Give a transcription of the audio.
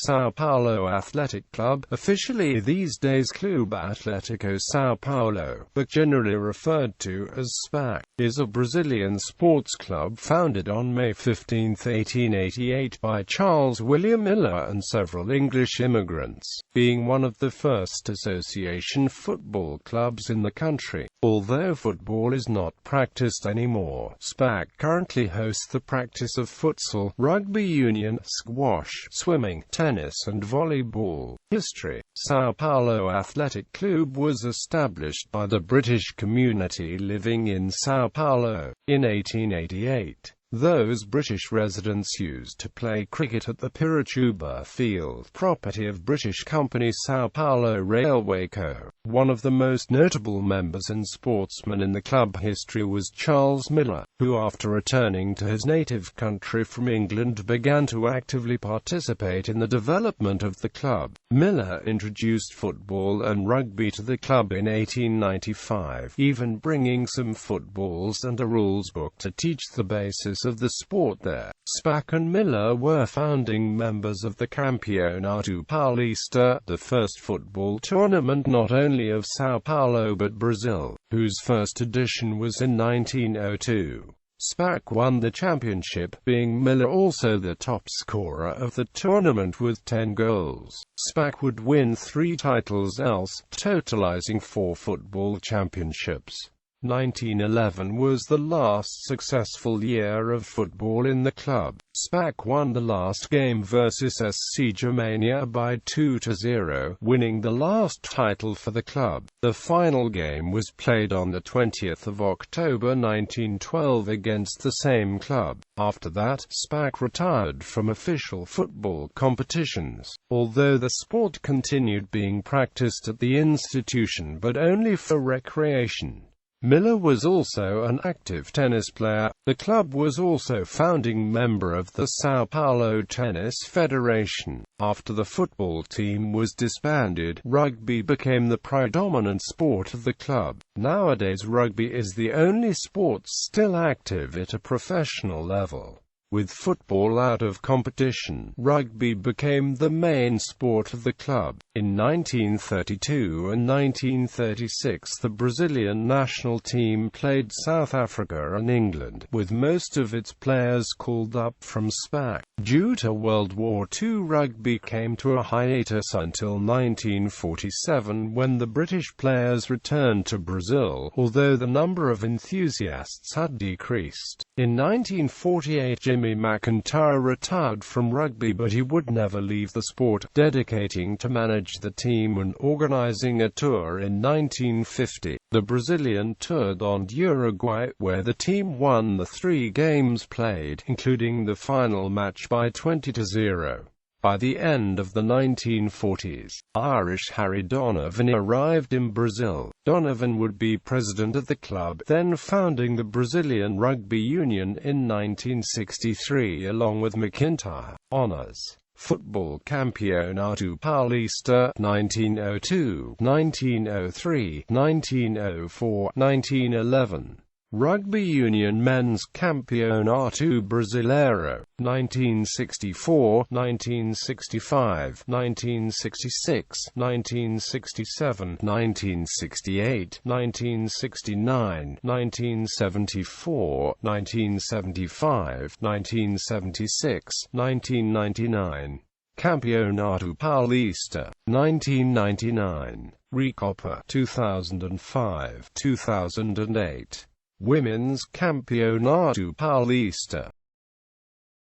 São Paulo Athletic Club, officially these days Clube Atlético São Paulo, but generally referred to as SPAC, is a Brazilian sports club founded on May 15, 1888 by Charles William Miller and several English immigrants, being one of the first association football clubs in the country. Although football is not practiced anymore, SPAC currently hosts the practice of futsal, rugby union, squash, swimming, tennis and volleyball. History: São Paulo Athletic Club was established by the British community living in São Paulo in 1888. Those British residents used to play cricket at the Pirituba field, property of British company São Paulo Railway Co. One of the most notable members and sportsmen in the club history was Charles Miller, who after returning to his native country from England began to actively participate in the development of the club. Miller introduced football and rugby to the club in 1895, even bringing some footballs and a rules book to teach the basis of the sport there. SPAC and Miller were founding members of the Campeonato Paulista, the first football tournament not only of São Paulo but Brazil, whose first edition was in 1902. SPAC won the championship, being Miller also the top scorer of the tournament with 10 goals. SPAC would win 3 titles else, totalizing 4 football championships. 1911 was the last successful year of football in the club. SPAC won the last game versus SC Germania by 2-0, winning the last title for the club. The final game was played on the 20th of October 1912 against the same club. After that, SPAC retired from official football competitions, although the sport continued being practiced at the institution but only for recreation. Miller was also an active tennis player. The club was also founding member of the São Paulo Tennis Federation. After the football team was disbanded, rugby became the predominant sport of the club. Nowadays rugby is the only sport still active at a professional level. With football out of competition, rugby became the main sport of the club. In 1932 and 1936 the Brazilian national team played South Africa and England, with most of its players called up from SPAC. Due to World War II, rugby came to a hiatus until 1947 when the British players returned to Brazil, although the number of enthusiasts had decreased. In 1948 Jimmy McIntyre retired from rugby, but he would never leave the sport, dedicating to manage the team and organizing a tour in 1950. The Brazilian toured on Uruguay, where the team won the 3 games played, including the final match by 20-0. By the end of the 1940s, Irish Harry Donovan arrived in Brazil. Donovan would be president of the club, then founding the Brazilian Rugby Union in 1963 along with McIntyre. Honors: Football Campeonato Paulista 1902, 1903, 1904, 1911. Rugby Union Men's Campeonato Brasileiro 1964, 1965, 1966, 1967, 1968, 1969, 1974, 1975, 1976, 1999. Campeonato Paulista 1999. Recopa 2005, 2008. Women's Campeonato Paulista